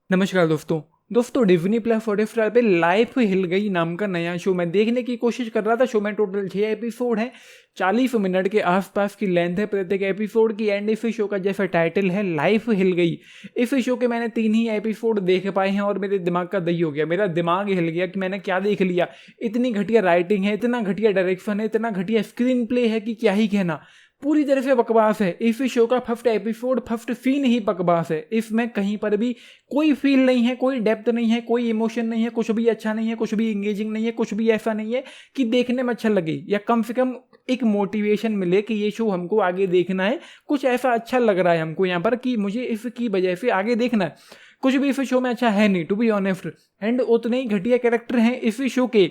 नमस्कार दोस्तों Disney plus Hotstar पे लाइफ हिल गई नाम का नया शो मैं देखने की कोशिश कर रहा था। शो में टोटल 6 एपिसोड हैं, 40 मिनट के आसपास की लेंथ है प्रत्येक एपिसोड की। एंड इस शो का जैसा टाइटल है लाइफ हिल गई, इस शो के मैंने 3 ही एपिसोड देख पाए हैं और मेरे दिमाग का दही हो गया। मेरा दिमाग हिल गया कि मैंने क्या देख लिया। इतनी घटिया राइटिंग है, इतना घटिया डायरेक्शन है, इतना घटिया स्क्रीन प्ले है कि क्या ही कहना। पूरी तरह से बकवास है। इस शो का फर्स्ट एपिसोड, फर्स्ट सीन ही बकवास है। इसमें कहीं पर भी कोई फील नहीं है, कोई डेप्थ नहीं है, कोई इमोशन नहीं है, कुछ भी अच्छा नहीं है, कुछ भी इंगेजिंग नहीं है, कुछ भी ऐसा नहीं है कि देखने में अच्छा लगे या कम से कम एक मोटिवेशन मिले कि ये शो हमको आगे देखना है। कुछ ऐसा अच्छा लग रहा है हमको यहाँ पर कि मुझे इसकी वजह से आगे देखना है। कुछ भी इस शो में अच्छा है नहीं, टू बी ऑनेस्ट। एंड उतने ही घटिया कैरेक्टर हैं इस शो के।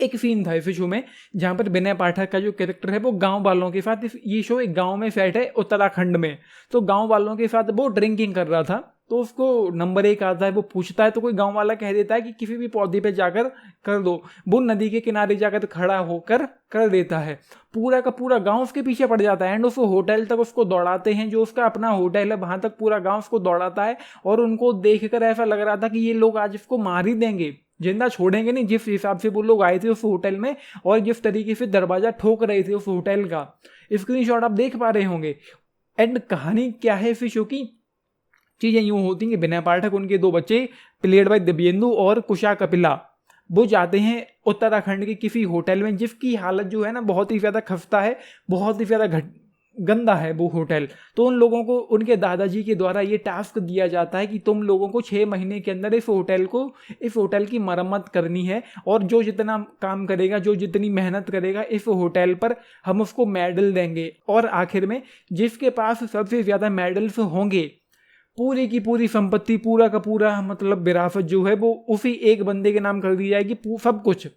एक सीन था इस शो में जहां पर विनय पाठक का जो कैरेक्टर है वो गांव वालों के साथ, ये शो एक गांव में सेट है उत्तराखंड में, तो गांव वालों के साथ वो ड्रिंकिंग कर रहा था। तो उसको नंबर 1 आता है, वो पूछता है तो कोई गांव वाला कह देता है कि किसी भी पौधे पे जाकर कर दो। वो नदी के किनारे जाकर खड़ा होकर कर देता है। पूरा का पूरा गांव उसके पीछे पड़ जाता है। एंड उस होटल तक उसको दौड़ाते हैं, जो उसका अपना होटल है वहां तक पूरा गांव उसको दौड़ाता है। और उनको देखकर ऐसा लग रहा था कि ये लोग आज इसको मार ही देंगे, जिंदा छोड़ेंगे नहीं। जिस हिसाब से वो लोग आए थे उस होटल में और जिस तरीके से दरवाजा ठोक रहे थे उस होटल का, स्क्रीनशॉट आप देख पा रहे होंगे। एंड कहानी क्या है इस शो की? चीजें यूं होती हैं कि विनय पाठक, उनके 2 बच्चे प्लेड बाय दिव्येंदु और कुशा कपिला, वो जाते हैं उत्तराखंड के किसी होटल में जिसकी हालत जो है ना बहुत ही ज्यादा खस्ता है, बहुत ही ज्यादा गंदा है वो होटल। तो उन लोगों को उनके दादाजी के द्वारा ये टास्क दिया जाता है कि तुम लोगों को 6 महीने के अंदर इस होटल की मरम्मत करनी है। और जो जितना काम करेगा, जो जितनी मेहनत करेगा इस होटल पर, हम उसको मेडल देंगे। और आखिर में जिसके पास सबसे ज्यादा मेडल्स होंगे, पूरी की पूरी संपत्ति, पूरा का पूरा मतलब विरासत जो है वो उसी एक बंदे के नाम कर दी जाएगी। सब कुछ,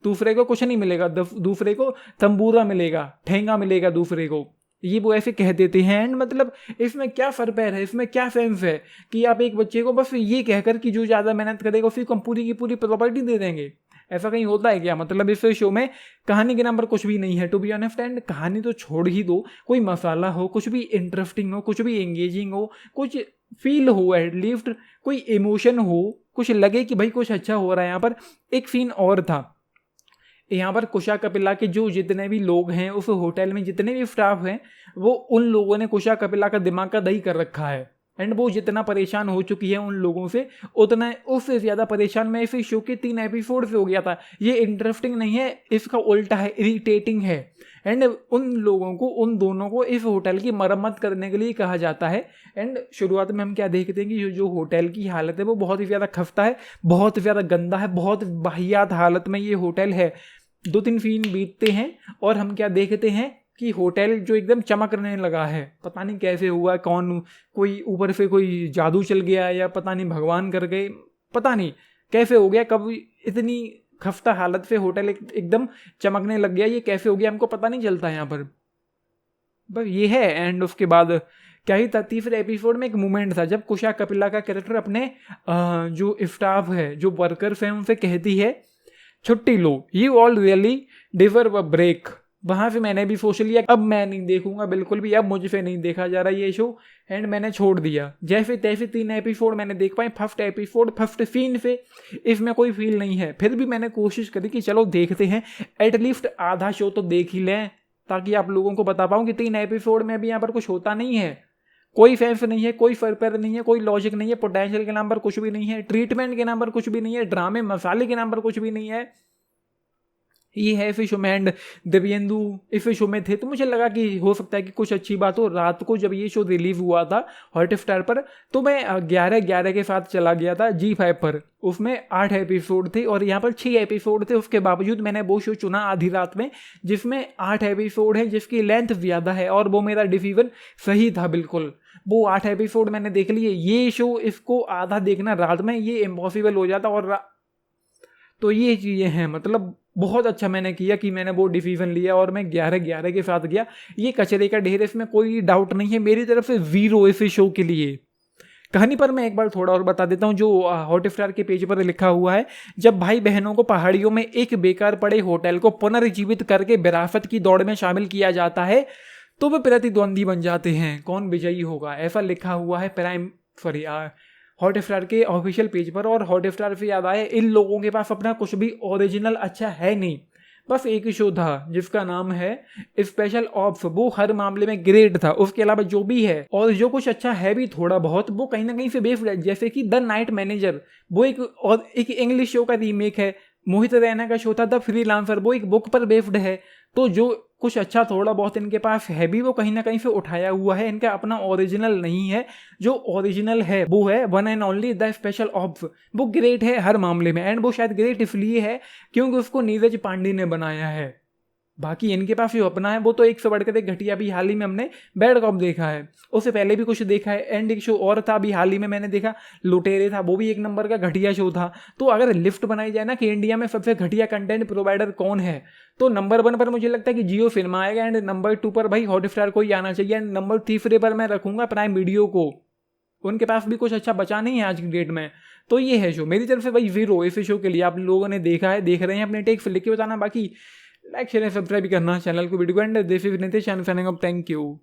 दूसरे को कुछ नहीं मिलेगा। दूसरे को तंबूरा मिलेगा, ठेंगा मिलेगा दूसरे को। ये वो ऐसे कह देते हैं। एंड मतलब इसमें क्या फरपैर है, इसमें क्या सेंस है कि आप एक बच्चे को बस ये कहकर कि जो ज्यादा मेहनत करेगा उसी को पूरी की पूरी प्रॉपर्टी दे देंगे? ऐसा कहीं होता है क्या? मतलब इस शो में कहानी के नाम पर कुछ भी नहीं है, टू बी ऑनेस्ट। एंड कहानी तो छोड़ ही दो, कोई मसाला हो, कुछ भी इंटरेस्टिंग हो, कुछ भी एंगेजिंग हो, कुछ फील हो, एटलीस्ट कोई इमोशन हो, कुछ लगे कि भाई कुछ अच्छा हो रहा है यहाँ पर। एक सीन और था यहाँ पर, कुशा कपिला के जो जितने भी लोग हैं उस होटल में, जितने भी स्टाफ हैं, वो उन लोगों ने कुशा कपिला का दिमाग का दही कर रखा है। एंड वो जितना परेशान हो चुकी है उन लोगों से, उतना उससे ज्यादा परेशान मैं इस शो के 3 एपिसोड से हो गया था। ये इंटरेस्टिंग नहीं है, इसका उल्टा है, इरिटेटिंग है। एंड उन लोगों को, उन दोनों को इस होटल की मरम्मत करने के लिए कहा जाता है। एंड शुरुआत में हम क्या देखते हैं कि जो होटल की हालत है वो बहुत ही ज्यादा खस्ता है, बहुत ही ज्यादा गंदा है, बहुत वाहियात हालत में ये होटल है। 2-3 सीन बीतते हैं और हम क्या देखते हैं कि होटल जो एकदम चमकने लगा है। पता नहीं कैसे हुआ, कौन, कोई ऊपर से कोई जादू चल गया या पता नहीं भगवान कर गए, पता नहीं कैसे हो गया, कब इतनी खस्ता हालत से होटल एकदम चमकने लग गया, ये कैसे हो गया हमको पता नहीं चलता यहाँ पर, बस ये है। एंड उसके बाद क्या ही था, तीसरे एपिसोड में एक मोमेंट था जब कुशा कपिला का कैरेक्टर अपने जो स्टाफ है, जो वर्कर्स हैं, उनसे कहती है छुट्टी लो, you all really deserve a break. वहां से मैंने भी सोच लिया अब मैं नहीं देखूंगा बिल्कुल भी, अब मुझसे नहीं देखा जा रहा ये शो। एंड मैंने छोड़ दिया। जैसे तैसे 3 एपिसोड मैंने देख पाए। फर्स्ट एपिसोड, फर्स्ट सीन से इसमें कोई फील नहीं है। फिर भी मैंने कोशिश करी कि चलो देखते हैं, एटलीस्ट आधा शो तो देख ही लें, ताकि आप लोगों को बता पाऊं कि 3 एपिसोड में भी यहाँ पर कुछ होता नहीं है, कोई सेंस नहीं है, कोई फरफर नहीं है, कोई लॉजिक नहीं है, पोटेंशियल के नाम पर कुछ भी नहीं है, ट्रीटमेंट के नाम पर कुछ भी नहीं है, ड्रामे मसाले के नाम पर कुछ भी नहीं है। ये है इस शो में। एंड दिव्येंदु इस शो में थे, तो मुझे लगा कि हो सकता है कि कुछ अच्छी बात हो। रात को जब ये शो रिलीज हुआ था हॉटस्टार पर, तो मैं 11:11 के साथ चला गया था G5 पर। उसमें 8 एपिसोड थे और यहाँ पर 6 एपिसोड थे। उसके बावजूद मैंने वो शो चुना आधी रात में जिसमें 8 एपिसोड है, जिसकी लेंथ ज्यादा है, और वो मेरा डिसीजन सही था बिल्कुल। वो 8 एपिसोड मैंने देख लिए। ये शो, इसको आधा देखना रात में ये इम्पॉसिबल हो जाता। और तो ये चीजें हैं, मतलब बहुत अच्छा मैंने किया कि मैंने वो डिसीजन लिया और मैं 11:11 के साथ गया। ये कचरे का ढेर, इसमें कोई डाउट नहीं है, मेरी तरफ से 0 इस शो के लिए। कहानी पर मैं एक बार थोड़ा और बता देता हूँ, जो हॉटस्टार के पेज पर लिखा हुआ है। जब भाई बहनों को पहाड़ियों में एक बेकार पड़े होटल को पुनर्जीवित करके विरासत की दौड़ में शामिल किया जाता है, तो वे प्रतिद्वंदी बन जाते हैं। कौन विजयी होगा, ऐसा लिखा हुआ है हॉटस्टार के ऑफिशियल पेज पर, और हॉटस्टार से याद आया इन लोगों के पास अपना कुछ भी ओरिजिनल अच्छा है नहीं, बस एक ही शो था जिसका नाम है स्पेशल ऑप्स, वो हर मामले में ग्रेट था। उसके अलावा जो भी है और जो कुछ अच्छा है भी थोड़ा बहुत, वो कहीं ना कहीं से बेस्ड है। जैसे कि द नाइट मैनेजर, वो एक इंग्लिश शो का रीमेक है। मोहित रैना का शो था द फ्रीलांसर, वो एक बुक पर बेस्ड है। तो जो कुछ अच्छा थोड़ा बहुत इनके पास है भी, वो कहीं ना कहीं से उठाया हुआ है, इनका अपना ओरिजिनल नहीं है। जो ओरिजिनल है वो है one and only the special ops, वो ग्रेट है हर मामले में। एंड वो शायद ग्रेट इसलिए है क्योंकि उसको नीरज पांडे ने बनाया है। बाकी इनके पास जो अपना है वो तो एक से बढ़कर एक घटिया। भी हाल ही में हमने बैड कॉप देखा है, उससे पहले भी कुछ देखा है। एंड एक शो और था अभी हाल ही में मैंने देखा, लुटेरे था, वो भी एक नंबर का घटिया शो था। तो अगर लिस्ट बनाई जाए ना कि इंडिया में सबसे घटिया कंटेंट प्रोवाइडर कौन है, तो नंबर 1 पर मुझे लगता है कि जियो सिनेमा आएगा, एंड नंबर 2 पर भाई हॉटस्टार को ही आना चाहिए, एंड नंबर 3 पर मैं रखूंगा प्राइम वीडियो को। उनके पास भी कुछ अच्छा बचा नहीं है आज की डेट में। तो ये है शो मेरी तरफ से भाई 0 इस शो के लिए। आप लोगों ने देखा है, देख रहे हैं, अपने टेक्स लिख के बताना। बाकी लाइक शेयर सब्सक्राइब करना चैनल को, वीडियो को। And this is Nitish, I am signing off, thank you.